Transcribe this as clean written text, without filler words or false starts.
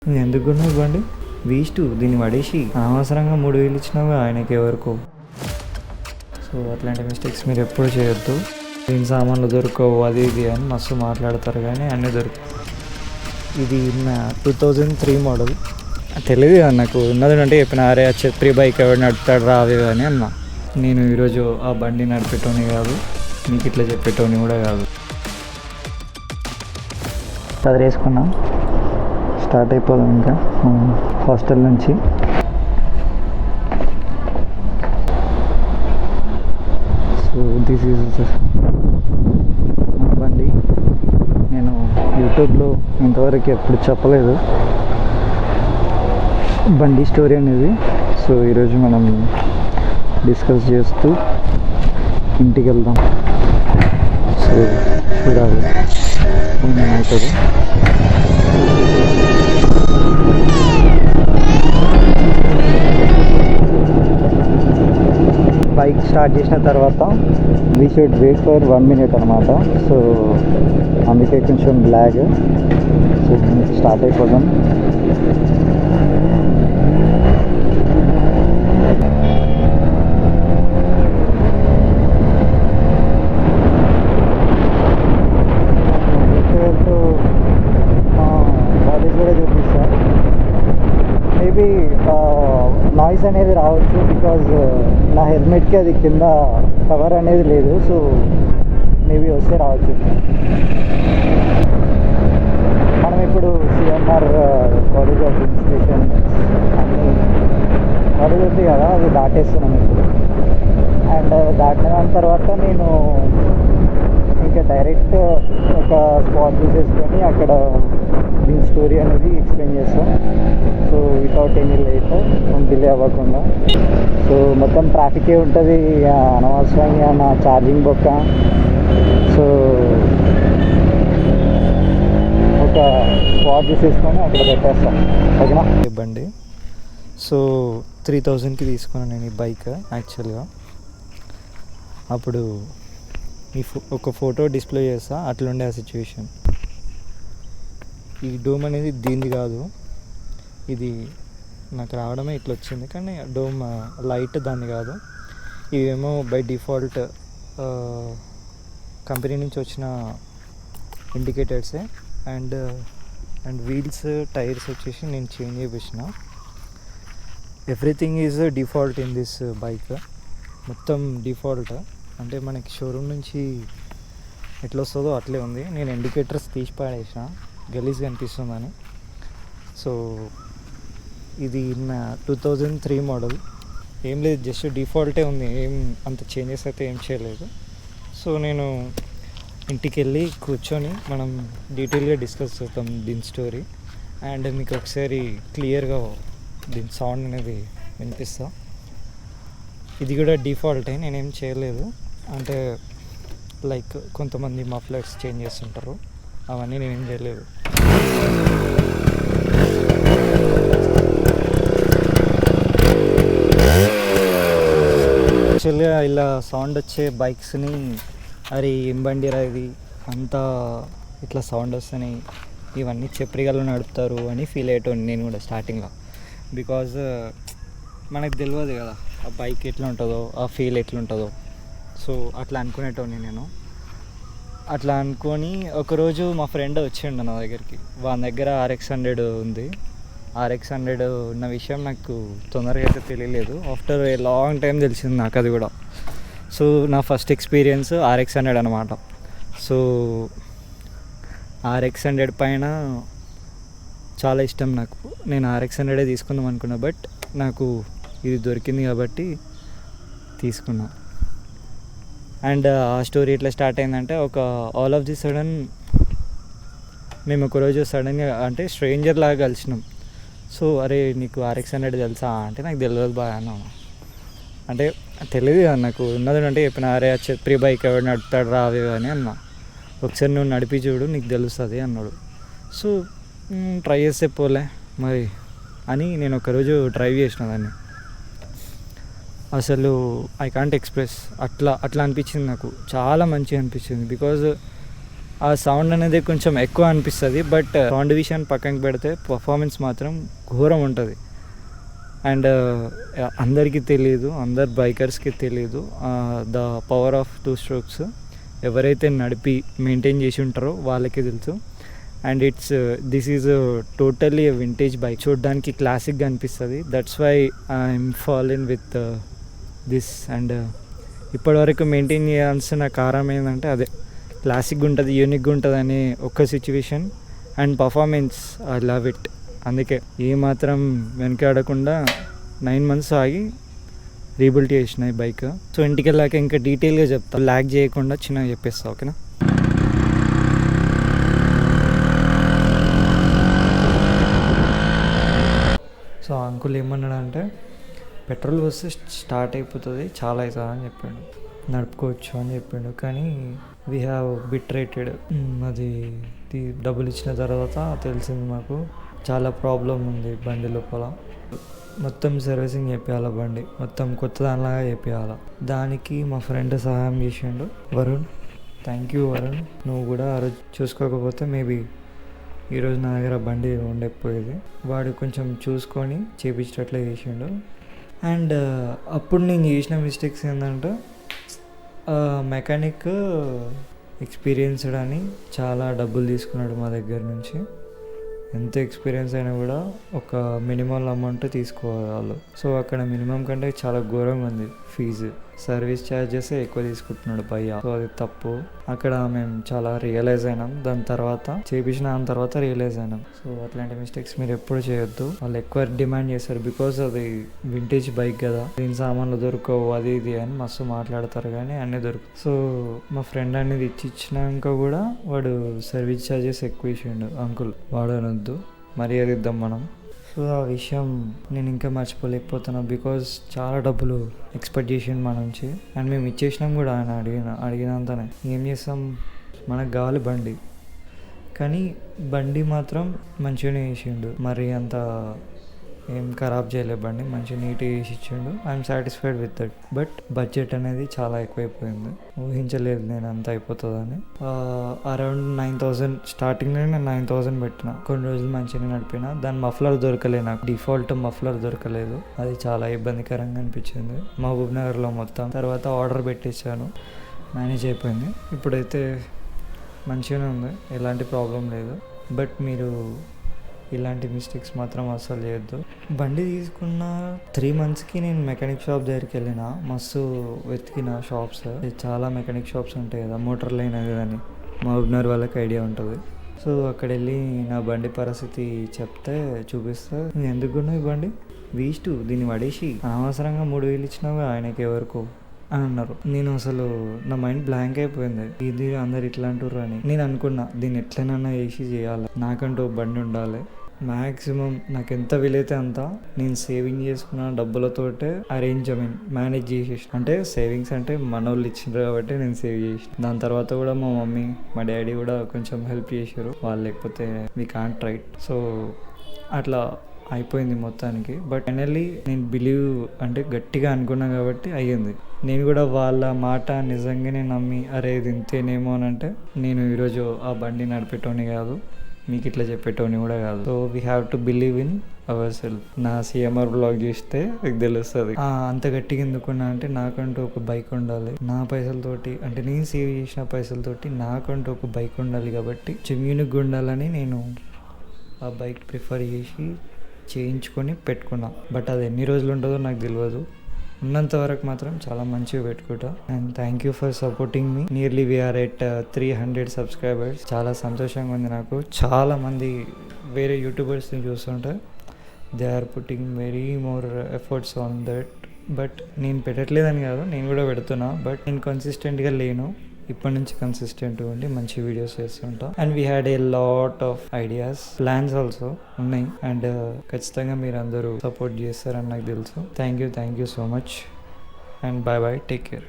ఎందుకు కొన్నావు బండి? వేస్ట్, దీన్ని పడేసి అనవసరంగా 3,000 ఇచ్చినావు ఆయనకి ఎవరికో. సో అట్లాంటి మిస్టేక్స్ మీరు ఎప్పుడు చేయొద్దు. దీని సామాన్లు దొరకవు అది ఇది అని మస్తు మాట్లాడతారు, కానీ అన్నీ దొరుకుతాయి. ఇది నా 2003 మోడల్. తెలియదు కదా నాకు, ఉన్నది అంటే చెప్పిన అరే ఛత్రి బైక్ ఎవరు నడుపుతాడు రావే అని అన్న. నేను ఈరోజు ఆ బండి నడిపేటోని కాదు, మీకు ఇట్లా చెప్పేటోని కూడా కాదు. అది వేసుకున్నా, స్టార్ట్ అయిపోదాం ఇంకా హాస్టల్ నుంచి. సో దిస్ ఈజ్ మన బండి. నేను యూట్యూబ్లో ఇంతవరకు ఎప్పుడు చెప్పలేదు బండి స్టోరీ అనేది. సో ఈరోజు మనం డిస్కస్ చేస్తూ ఇంటికి వెళ్దాం. సో చూడాలి ఏమవుతుంది. బైక్ స్టార్ట్ చేసిన తర్వాత we should wait for 1 minute అనమాట. సో అందుకే కొంచెం బ్లాగ్. సో స్టార్ట్ అయిపోదాం. కాలేజ్ కూడా చూపిస్తా. మేబీ నాయిస్ అనేది రావచ్చు, బికాజ్ నా హెల్మెట్కి అది కింద కవర్ అనేది లేదు. సో మేబీ వస్తే రావచ్చు. మనం ఇప్పుడు సిఎంఆర్ కాలేజ్ ఆఫ్ ఇన్స్టిట్యూషన్ అన్ని కాలేజ్ ఉంది కదా, అది దాటేస్తున్నాం ఇప్పుడు. అండ్ దాటిన తర్వాత నేను ఇంకా డైరెక్ట్ ఒక స్పాట్ చూసేసుకొని అక్కడ దీని స్టోరీ అనేది ఎక్స్ప్లెయిన్ చేస్తాం. So without any late, delay అవ్వకుండా. సో మొత్తం ట్రాఫికే ఉంటుంది, అనవసరంగా నా ఛార్జింగ్ బొక్క. సో ఒక స్పాట్ చూసేసుకొని అక్కడ పెట్టేస్తాం, ఓకేనా. బండి సో 3,000కి తీసుకున్నాను నేను ఈ బైక్. యాక్చువల్గా అప్పుడు ఒక ఫోటో డిస్ప్లే చేస్తా, అట్లుండే ఆ సిచ్యువేషన్. ఈ డోమ్ అనేది దీనిది కాదు, ఇది నాకు రావడమే ఇట్లా వచ్చింది. కానీ డోమ్ లైట్ దాన్ని కాదు. ఇవేమో బై డిఫాల్ట్ కంపెనీ నుంచి వచ్చిన ఇండికేటర్సే. అండ్ వీల్స్ టైర్స్ వచ్చేసి నేను చేంజ్ చేయించిన. Everything is default in this bike. మొత్తం డిఫాల్ట్ అంటే మనకి షోరూమ్ నుంచి ఎట్లా వస్తుందో అట్లే ఉంది. నేను ఇండికేటర్స్ తీసి పాడేసిన, గలీజ్గా అనిపిస్తుందని. సో ఇది నా 2003 మోడల్. ఏం లేదు, జస్ట్ డిఫాల్టే ఉంది, ఏం అంత చేంజెస్ అయితే ఏం చేయలేదు. సో నేను ఇంటికి వెళ్ళి కూర్చొని మనం డీటెయిల్గా డిస్కస్ చేద్దాం దీని స్టోరీ. అండ్ మీకు ఒకసారి క్లియర్గా దీని సౌండ్ అనేది వినిపిస్తా. ఇది కూడా డిఫాల్టే, నేనేం చేయలేదు. అంటే లైక్ కొంతమంది మఫ్లర్స్ చేంజ్ చేస్తుంటారు, అవన్నీ నేనేం చేయలేదు. యాక్చువల్గా ఇలా సౌండ్ వచ్చే బైక్స్ని అరే ఏం బండిరా ఇది అంతా ఇట్లా సౌండ్ వస్తున్నాయి, ఇవన్నీ చెప్రిగాళ్ళు నడుపుతారు అని ఫీల్ అయ్యేటోని నేను కూడా స్టార్టింగ్లో. బికాజ్ మనకు తెలియదు కదా ఆ బైక్ ఎట్లా ఉంటుందో, ఆ ఫీల్ ఎట్లుంటుందో. సో అట్లా అనుకునేటోని నేను. అట్లా అనుకొని ఒకరోజు మా ఫ్రెండ్ వచ్చిండు నా దగ్గరికి. వాని దగ్గర RX 100 ఉంది. RX 100 ఉన్న విషయం నాకు తొందరగా అయితే తెలియలేదు. ఆఫ్టర్ ఏ లాంగ్ టైం తెలిసింది నాకు అది కూడా. సో నా ఫస్ట్ ఎక్స్పీరియన్స్ RX 100 అనమాట. సో RX 100 పైన చాలా ఇష్టం నాకు. నేను RX 100 తీసుకుందాం అనుకున్నా, బట్ నాకు ఇది దొరికింది కాబట్టి తీసుకున్నా. అండ్ ఆ స్టోరీ ఎట్లా స్టార్ట్ అయిందంటే, ఒక ఆల్ ఆఫ్ ది సడన్ మేము ఒకరోజు సడన్గా అంటే స్ట్రేంజర్ లాగా కలిసినాం. సో అరే నీకు RX 100 తెలుసా అంటే నాకు తెలియదు బాగా అన్నాను. అంటే తెలియదు కదా నాకు, ఉన్నది అంటే చెప్పిన అరే ఛత్రి బైక్ ఎవరు నడుపుతాడు రావే అని అన్నా. ఒకసారి నువ్వు నడిపి చూడు నీకు తెలుస్తుంది అన్నాడు. సో ట్రై చేస్తే పోలే మరి అని నేను ఒకరోజు డ్రైవ్ చేసిన దాన్ని. అసలు ఐ కాంట్ ఎక్స్ప్రెస్, అట్లా అనిపించింది నాకు, చాలా మంచిగా అనిపించింది. బికాజ్ ఆ సౌండ్ అనేది కొంచెం ఎక్కువ అనిపిస్తుంది. బట్ సౌండ్ విషయాన్ని పక్కన పెడితే పర్ఫార్మెన్స్ మాత్రం ఘోరం ఉంటుంది. అండ్ అందరికీ తెలియదు, అందరు బైకర్స్కి తెలియదు ద పవర్ ఆఫ్ 2 స్ట్రోక్స్. ఎవరైతే నడిపి మెయింటైన్ చేసి ఉంటారో వాళ్ళకే తెలుసు. And this is totally vintage bike. చూడడానికి క్లాసిక్గా అనిపిస్తుంది. That's why I'm falling with this. And ఇప్పటివరకు మెయింటైన్ చేయాల్సిన కారణం ఏంటంటే అదే, క్లాసిక్గా ఉంటుంది, యూనిక్గా ఉంటుంది అనే ఒక్క situation. And performance I love it. అందుకే ఏమాత్రం వెనకాడకుండా 9 months ఆగి రీబిల్ట్ చేసిన ఈ బైక్. సో ఇంటికి వెళ్ళాక ఇంకా డీటెయిల్గా చెప్తా, ల్యాగ్ చేయకుండా చిన్నగా చెప్పేస్తా, ఓకేనా? సో అంకుల్ ఏమన్నాడంటే పెట్రోల్ వస్తే స్టార్ట్ అయిపోతుంది, చాలా అవుతుంది అని చెప్పిండు, నడుపుకోవచ్చు అని చెప్పిండు. కానీ వీ హ్యావ్ బిట్ రేటెడ్. అది డబ్బులు ఇచ్చిన తర్వాత తెలిసింది మాకు చాలా ప్రాబ్లం ఉంది బండి లోపల. మొత్తం సర్వీసింగ్ చేయాలి, బండి మొత్తం కొత్త దానిలాగా చేయాలి. దానికి మా ఫ్రెండ్ సహాయం చేసిండు, వరుణ్. Thank you Varun. నువ్వు కూడా ఆ రోజు చూసుకోకపోతే మేబీ ఈరోజు నా దగ్గర బండి ఉండకపోయేది. వాడు కొంచెం చూసుకొని చేపించేటట్లే చేసిండు. అండ్ అప్పుడు నేను చేసిన మిస్టేక్స్ ఏంటంటే మెకానిక్ ఎక్స్పీరియన్స్డ్ అని చాలా డబ్బులు తీసుకున్నాడు మా దగ్గర నుంచి. ఎంత ఎక్స్పీరియన్స్ అయినా కూడా ఒక మినిమం అమౌంట్ తీసుకోవాలి. సో అక్కడ మినిమం కంటే చాలా ఘోరంగా ఉంది ఫీజు. సర్వీస్ ఛార్జెస్ ఎక్కువ తీసుకుంటున్నాడు భయ్య. సో అది తప్పు. అక్కడ మేము చాలా రియలైజ్ అయినాం. దాని తర్వాత రియలైజ్ అయినాం. సో అట్లాంటి మిస్టేక్స్ మీరు ఎప్పుడు చేయొద్దు. వాళ్ళు ఎక్కువ డిమాండ్ చేస్తారు, బికాజ్ అది వింటేజ్ బైక్ కదా, దీని సామాన్లు దొరకవు అది ఇది అని మస్తు మాట్లాడతారు, కానీ అన్నీ దొరుకుతాయి. సో మా ఫ్రెండ్ అనేది ఇచ్చినాక కూడా వాడు సర్వీస్ ఛార్జెస్ ఎక్కువ ఇచ్చిండు. అంకుల్ వాడనొద్దు, మర్యాద ఇద్దాం మనం. సో ఆ విషయం నేను ఇంకా మర్చిపోలేకపోతున్నా, బికాజ్ చాలా డబ్బులు ఎక్స్పెక్ట్ చేసిండు మా నుంచి. అండ్ మేము ఇచ్చేసినాం కూడా. ఆయన అడిగినంతనే ఏం చేస్తాం, మనకు కావాలి బండి. కానీ బండి మాత్రం మంచిగానే చేసిండు, మరి అంత ఏం ఖరాబ్ చేయలే బండి, మంచిగా నీట్గా చేసి ఇచ్చిండు. I'm satisfied with that. But budget అనేది చాలా ఎక్కువైపోయింది, ఊహించలేదు నేను అంత అయిపోతుందని. అరౌండ్ 9,000 స్టార్టింగ్లో నేను 9,000 పెట్టిన. కొన్ని రోజులు మంచిగా నడిపిన. దాని మఫ్లర్ దొరకలేదు నాకు, డిఫాల్ట్ మఫ్లర్ దొరకలేదు. అది చాలా ఇబ్బందికరంగా అనిపించింది మహబూబ్ నగర్లో మొత్తం. తర్వాత ఆర్డర్ పెట్టేశాను, మేనేజ్ అయిపోయింది. ఇప్పుడైతే మంచిగానే ఉంది, ఎలాంటి ప్రాబ్లం లేదు. బట్ మీరు ఇలాంటి మిస్టేక్స్ మాత్రం అస్సలు చేయొద్దు. బండి తీసుకున్న 3 monthsకి నేను మెకానిక్ షాప్ దగ్గరికి వెళ్ళిన, మస్తు వెతికిన షాప్స్. చాలా మెకానిక్ షాప్స్ ఉంటాయి కదా, మోటార్ లైన్ అది అని మహబూబ్నగర్ వాళ్ళకి ఐడియా ఉంటుంది. సో అక్కడ వెళ్ళి నా బండి పరిస్థితి చెప్తే చూపిస్తే, నేను ఎందుకు కొన్నా ఈ బండి, వేస్ట్, దీన్ని పడేసి అనవసరంగా 3,000 ఇచ్చినావు ఆయనకి ఎవరికో అని అన్నారు. నేను అసలు నా మైండ్ బ్లాంక్ అయిపోయింది. ఇది అందరు ఇట్లా అంటారు అని నేను అనుకున్నా, దీన్ని ఎట్లనన్నా వేసి చేయాలి, నాకంటూ బండి ఉండాలి. మ్యాక్సిమం నాకు ఎంత వీలైతే అంత నేను సేవింగ్ చేసుకున్న డబ్బులతోటే మేనేజ్ చేసేసి. అంటే సేవింగ్స్ అంటే మన వాళ్ళు ఇచ్చిండ్రు కాబట్టి నేను సేవ్ చేసి, దాని తర్వాత కూడా మా మమ్మీ మా డాడీ కూడా కొంచెం హెల్ప్ చేశారు. వాళ్ళు లేకపోతే వీ కాంట్ రైట్. సో అట్లా అయిపోయింది మొత్తానికి. బట్ ఫైనల్లీ నేను బిలీవ్ అంటే గట్టిగా అనుకున్నా కాబట్టి అయ్యింది. నేను కూడా వాళ్ళ మాట నిజంగానే నమ్మి, అరే ఇది ఇంతేనేమో అని అంటే నేను ఈరోజు ఆ బండి నడిపేటోని కాదు, మీకు ఇట్లా చెప్పేటోని కూడా కాదు. So we have to believe in our self. నా సిఎంఆర్ బ్లాగ్ చూస్తే మీకు తెలుస్తుంది అంత గట్టిగా ఎందుకున్నా అంటే, నాకంటూ ఒక బైక్ ఉండాలి, నా పైసలతోటి, అంటే నేను సేవ్ చేసిన పైసలతోటి నాకంటూ ఒక బైక్ ఉండాలి. కాబట్టి యూనిక్గా ఉండాలని నేను ఆ బైక్ ప్రిఫర్ చేసి చేయించుకొని పెట్టుకున్నా. బట్ అది ఎన్ని రోజులు ఉంటుందో నాకు తెలియదు. ఉన్నంత వరకు మాత్రం చాలా మంచిగా పెట్టుకుంటా. And thank you for supporting me. Nearly we are at 300 subscribers. చాలా సంతోషంగా ఉంది నాకు. చాలా మంది వేరే యూట్యూబర్స్ని చూస్తుంటే they are putting very more efforts on that. But నేను పెట్టట్లేదని కాదు, నేను కూడా పెడుతున్నా. బట్ నేను కన్సిస్టెంట్గా లేను. ఇప్పటి నుంచి కన్సిస్టెంట్గా ఉండి మంచి వీడియోస్ చేస్తుంటా. And we had a lot of ideas, plans also ఉన్నాయి. అండ్ ఖచ్చితంగా మీరు అందరూ సపోర్ట్ చేస్తారని నాకు తెలుసు. Thank you so much. And bye bye, take care.